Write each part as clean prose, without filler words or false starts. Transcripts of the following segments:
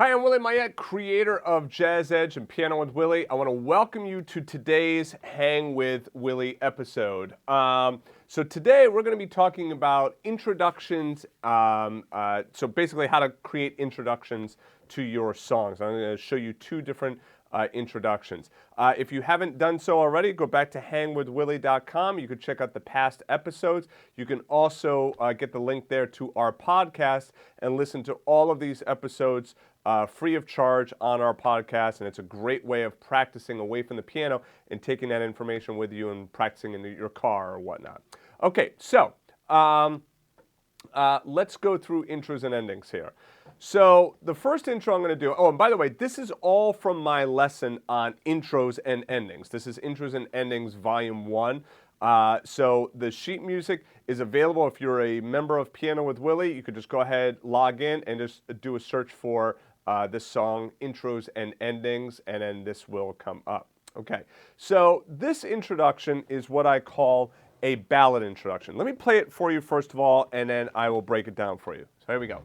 Hi, I'm Willie Mayette, creator of Jazz Edge and Piano with Willie. I want to welcome you to today's Hang with Willie episode. So today we're going to be talking about introductions, so basically how to create introductions to your songs. I'm going to show you two different introductions. If you haven't done so already, go back to hangwithwillie.com. You can check out the past episodes. You can also get the link there to our podcast and listen to all of these episodes free of charge on our podcast, and it's a great way of practicing away from the piano and taking that information with you and practicing in your car or whatnot. Okay, so let's go through intros and endings here. So the first intro I'm going to do, oh, and by the way, this is all from my lesson on intros and endings. This is Intros and Endings Volume 1. So the sheet music is available if you're a member of Piano with Willie. You could just go ahead, log in, and just do a search for this song, Intros and Endings, and then this will come up. Okay, so this introduction is what I call a ballad introduction. Let me play it for you first of all, and then I will break it down for you. So here we go.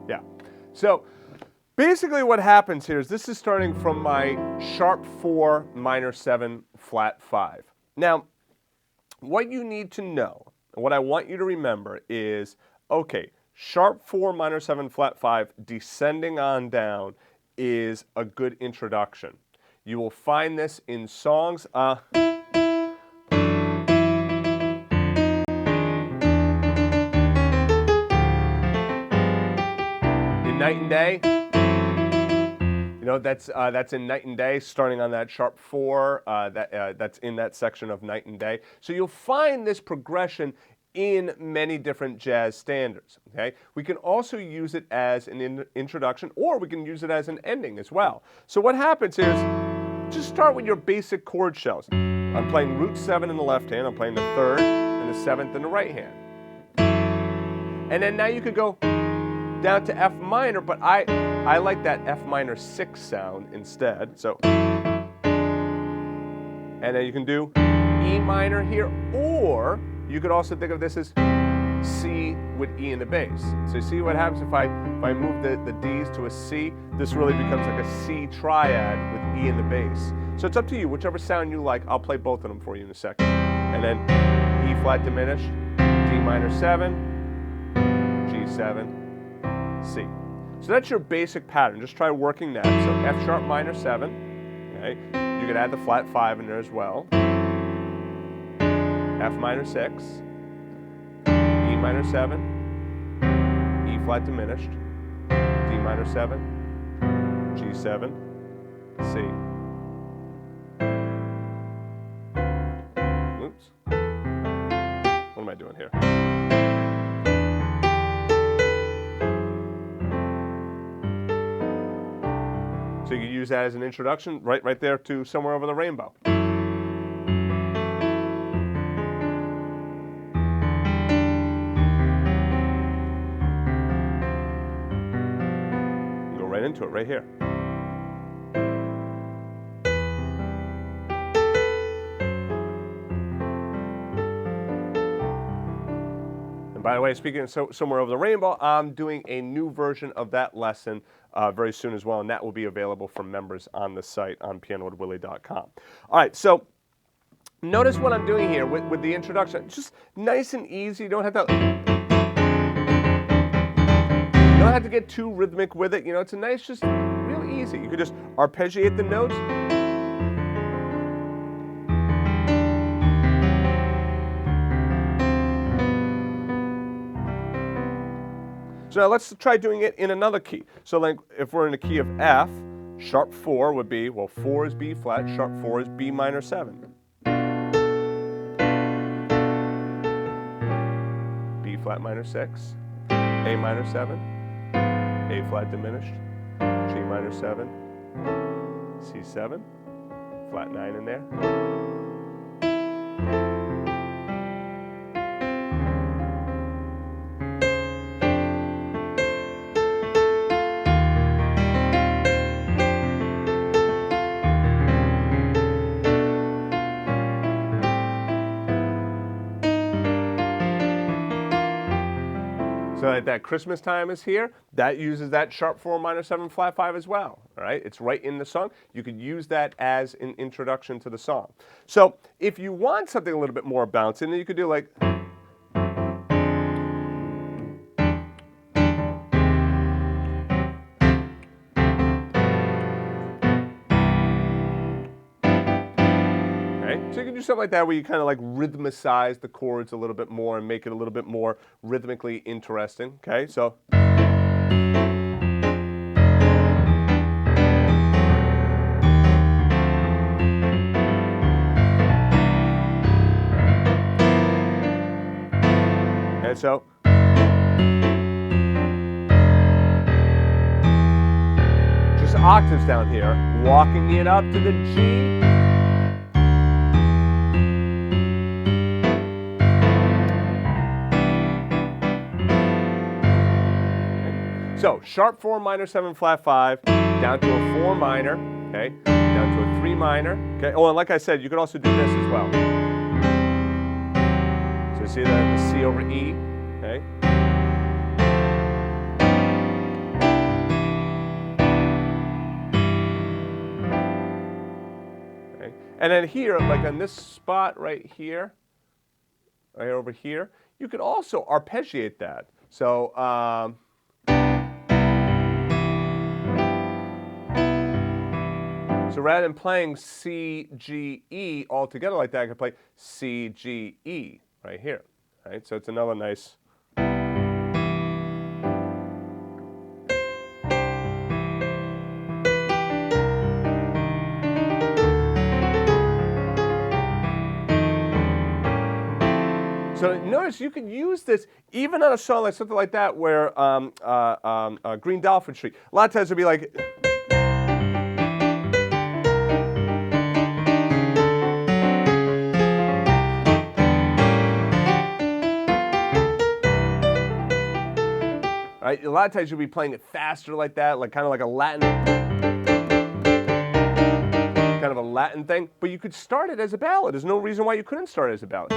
Yeah, so basically what happens here is this is starting from my sharp 4, minor 7, flat 5. Now, what you need to know, what I want you to remember is, okay, sharp 4, minor 7, flat 5, descending on down is a good introduction. You will find this in songs, Night and Day, you know, that's in Night and Day, starting on that sharp 4, that's in that section of Night and Day. So you'll find this progression in many different jazz standards, okay? We can also use it as an introduction, or we can use it as an ending as well. So what happens here is, just start with your basic chord shells. I'm playing root 7 in the left hand, I'm playing the 3rd and the 7th in the right hand. And then now you could go down to F minor, but I like that F minor 6 sound instead. So, and then you can do E minor here, or you could also think of this as C with E in the bass. So you see what happens if I move the D's to a C, this really becomes like a C triad with E in the bass. So it's up to you, whichever sound you like. I'll play both of them for you in a second. And then E flat diminished, D minor 7, G7, C. So that's your basic pattern. Just try working that. So F sharp minor 7. Okay. You can add the flat 5 in there as well. F minor 6. E minor 7. E flat diminished. D minor 7. G7. C. Oops. What am I doing here? So you can use that as an introduction right there to Somewhere Over the Rainbow. Go right into it right here. And by the way, speaking of Somewhere Over the Rainbow, I'm doing a new version of that lesson very soon as well, and that will be available for members on the site on PianoWithWillie.com. All right, so notice what I'm doing here with the introduction. It's just nice and easy. You don't have to get too rhythmic with it. You know, it's a nice, just real easy. You could just arpeggiate the notes. So now let's try doing it in another key. So like if we're in the key of F, sharp 4 would be, well, 4 is B flat, sharp 4 is B minor 7. B flat minor 6, A minor 7, A flat diminished, G minor 7, C7, flat 9 in there. So that Christmas time is here, that uses that sharp 4 minor 7 flat 5 as well, all right? It's right in the song. You could use that as an introduction to the song. So if you want something a little bit more bouncing, then you could do like... So you can do something like that where you kind of like rhythmicize the chords a little bit more and make it a little bit more rhythmically interesting, okay? So... And so... just octaves down here, walking it up to the G. So, sharp 4 minor 7 flat 5, down to a 4 minor, okay, down to a 3 minor, okay. Oh, and like I said, you could also do this as well. So you see the C over E, okay. Okay. And then here, like on this spot right here, right over here, you could also arpeggiate that. So, so rather than playing C, G, E all together like that, I could play C, G, E right here. Right? So it's another nice... So notice you can use this even on a song like something like that where Green Dolphin Street. A lot of times it'll be like... Right? A lot of times you'll be playing it faster like that, like kind of like a Latin, kind of a Latin thing. But you could start it as a ballad. There's no reason why you couldn't start it as a ballad.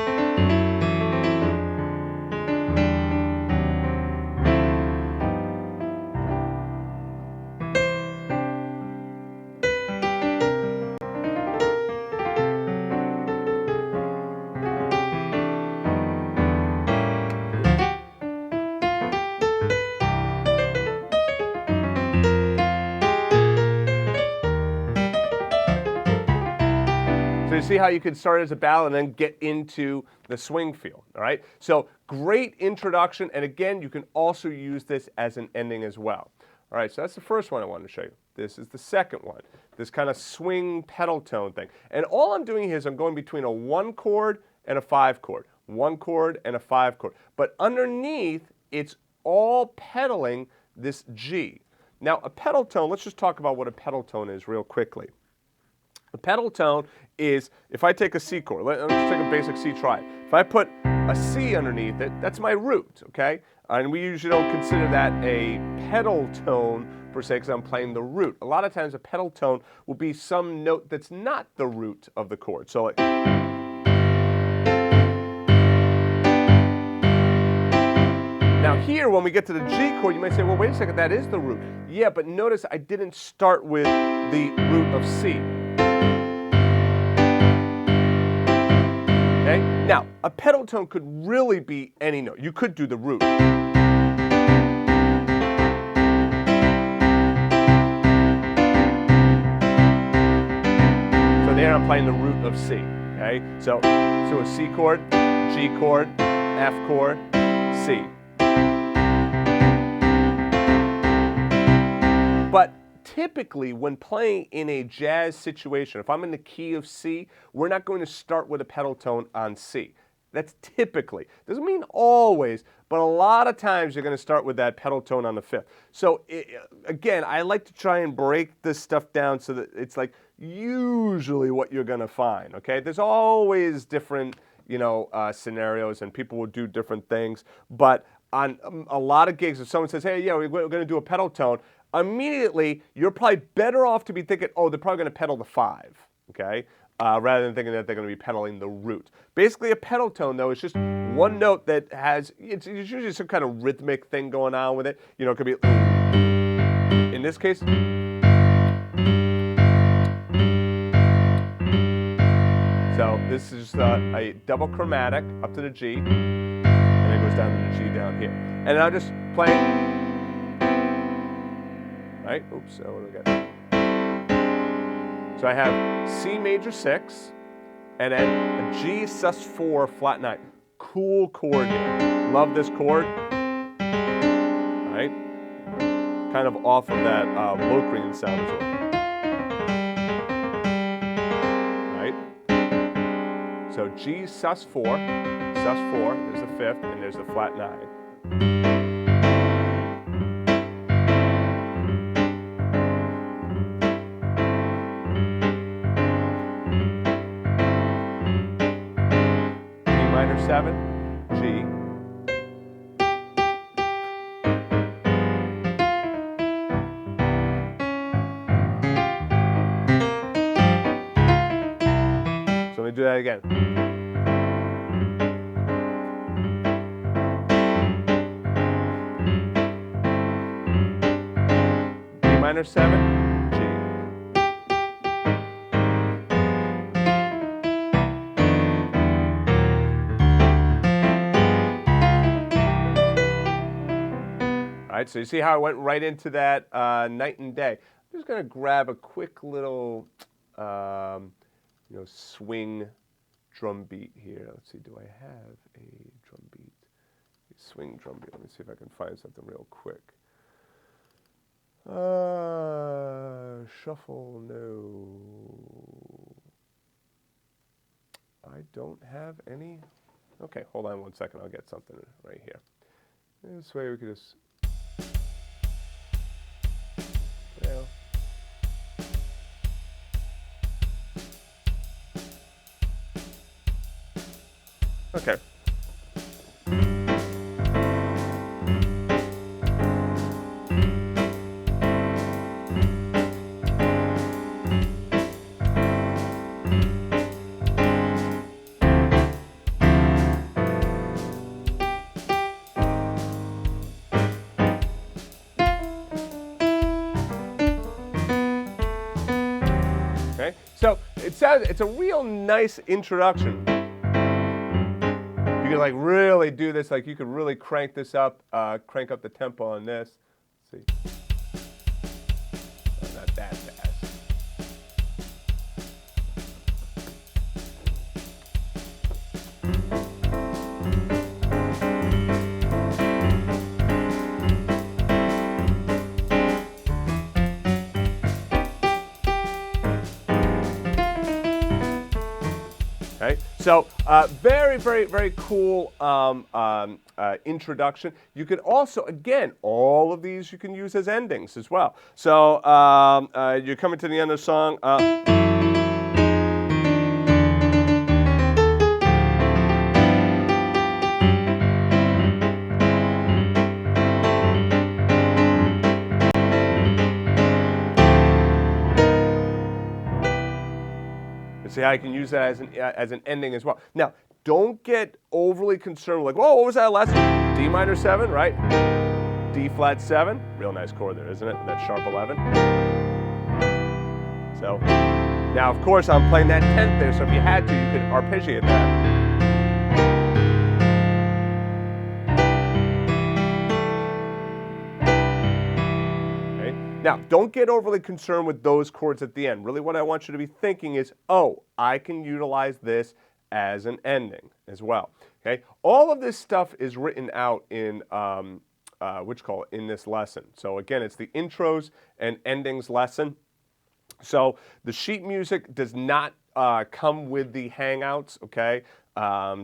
So you see how you could start as a ballad and then get into the swing feel, all right? So great introduction, and again, you can also use this as an ending as well. All right, so that's the first one I wanted to show you. This is the second one, this kind of swing pedal tone thing. And all I'm doing here is I'm going between a 1 chord and a 5 chord, 1 chord and a 5 chord. But underneath, it's all pedaling this G. Now, a pedal tone, let's just talk about what a pedal tone is real quickly. A pedal tone is, if I take a C chord, let's just take a basic C triad. If I put a C underneath it, that's my root, okay? And we usually don't consider that a pedal tone per se because I'm playing the root. A lot of times a pedal tone will be some note that's not the root of the chord. So like, now here, when we get to the G chord, you might say, well, wait a second, that is the root. Yeah, but notice I didn't start with the root of C. Okay? Now, a pedal tone could really be any note. You could do the root. So there I'm playing the root of C. Okay? So a C chord, G chord, F chord, C. But typically, when playing in a jazz situation, if I'm in the key of C, we're not going to start with a pedal tone on C. That's typically. Doesn't mean always, but a lot of times you're going to start with that pedal tone on the 5th. So again, I like to try and break this stuff down so that it's like usually what you're going to find, okay? There's always different, scenarios, and people will do different things, but on a lot of gigs, if someone says, hey, yeah, we're going to do a pedal tone, immediately, you're probably better off to be thinking, oh, they're probably going to pedal the 5, okay? rather than thinking that they're going to be pedaling the root. Basically, a pedal tone, though, is just one note that has, it's usually some kind of rhythmic thing going on with it. You know, it could be, in this case, so this is a double chromatic up to the G, and it goes down to the G down here. And I'm just playing, right? Oops, so what do we got? So I have C major 6, and then a G sus4 flat 9. Cool chord here. Love this chord. Right? Kind of off of that Locrian sound as well. Right? So G sus4, there's the 5th, and there's the flat 9. Minor 7, G. So let me do that again. D minor 7, G. All right, so you see how I went right into that night and day. I'm just going to grab a quick little, swing drum beat here. Let's see, do I have a drum beat? A swing drum beat. Let me see if I can find something real quick. Shuffle, no. I don't have any. Okay, hold on one second. I'll get something right here. This way we could just. Well. Okay. Okay, so it's a real nice introduction. You can like really do this, like you could really crank this up, crank up the tempo on this. Let's see. Oh, not that fast. Okay, so very, very, very cool introduction. You can also, again, all of these you can use as endings as well. So you're coming to the end of the song. See how I can use that as an ending as well. Now, don't get overly concerned with like, whoa, what was that last one? D minor 7, right? D flat 7. Real nice chord there, isn't it? That sharp 11. So, now of course I'm playing that 10th there, so if you had to, you could arpeggiate that. Now, don't get overly concerned with those chords at the end. Really what I want you to be thinking is, oh, I can utilize this as an ending as well. Okay? All of this stuff is written out in, in this lesson. So again, it's the intros and endings lesson. So the sheet music does not come with the Hangouts, okay?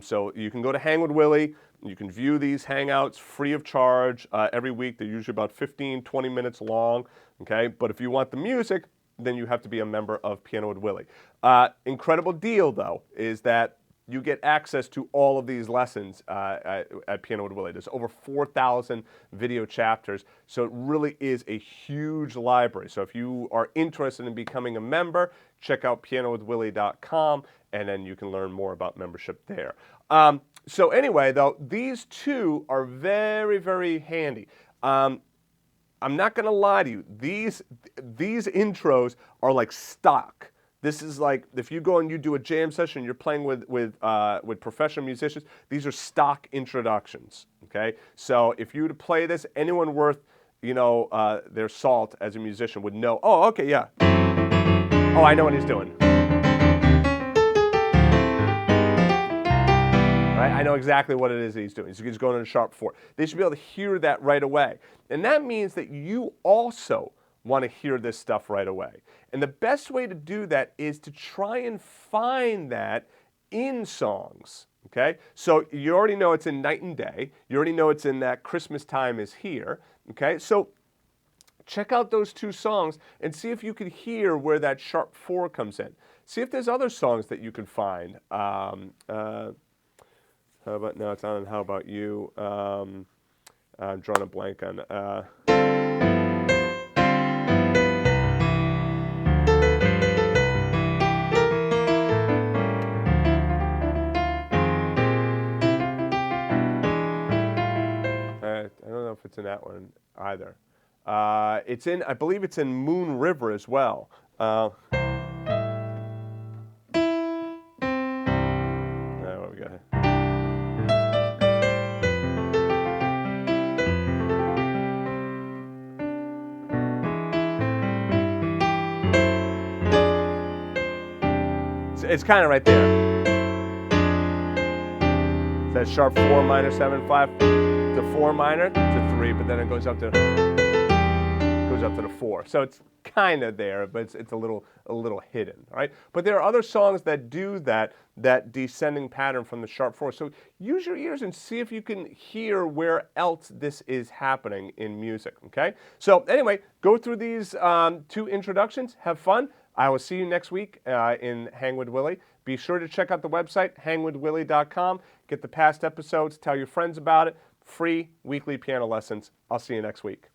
So you can go to Hang with Willie. You can view these Hangouts free of charge every week. They're usually about 15, 20 minutes long, okay? But if you want the music, then you have to be a member of Piano with Willie. Incredible deal, though, is that you get access to all of these lessons at Piano with Willie. There's over 4,000 video chapters, so it really is a huge library. So if you are interested in becoming a member, check out PianoWithWillie.com, and then you can learn more about membership there. So anyway, though, these two are very, very handy. I'm not going to lie to you. These intros are like stock. This is like if you go and you do a jam session, you're playing with professional musicians. These are stock introductions. Okay, so if you were to play this, anyone worth their salt as a musician would know. Oh, okay, yeah. Oh, I know what he's doing. Right? I know exactly what it is that he's doing. He's going in a sharp 4. They should be able to hear that right away, and that means that you also want to hear this stuff right away. And the best way to do that is to try and find that in songs, okay? So you already know it's in Night and Day. You already know it's in That Christmas Time Is Here, okay? So check out those two songs and see if you can hear where that sharp 4 comes in. See if there's other songs that you can find. How about, no, it's not on How About You. I'm drawing a blank on... I don't know if it's in that one either. It's in, I believe it's in Moon River as well. There we go. It's kind of right there. It's that sharp 4 minor 7 5 to 4 minor to 3, but then it goes up to the 4. So it's kind of there, but it's a little hidden, all right? But there are other songs that do that descending pattern from the sharp 4. So use your ears and see if you can hear where else this is happening in music, okay? So anyway, go through these 2 introductions, have fun. I will see you next week in Hang with Willie. Be sure to check out the website, hangwithwillie.com. Get the past episodes, tell your friends about it. Free weekly piano lessons. I'll see you next week.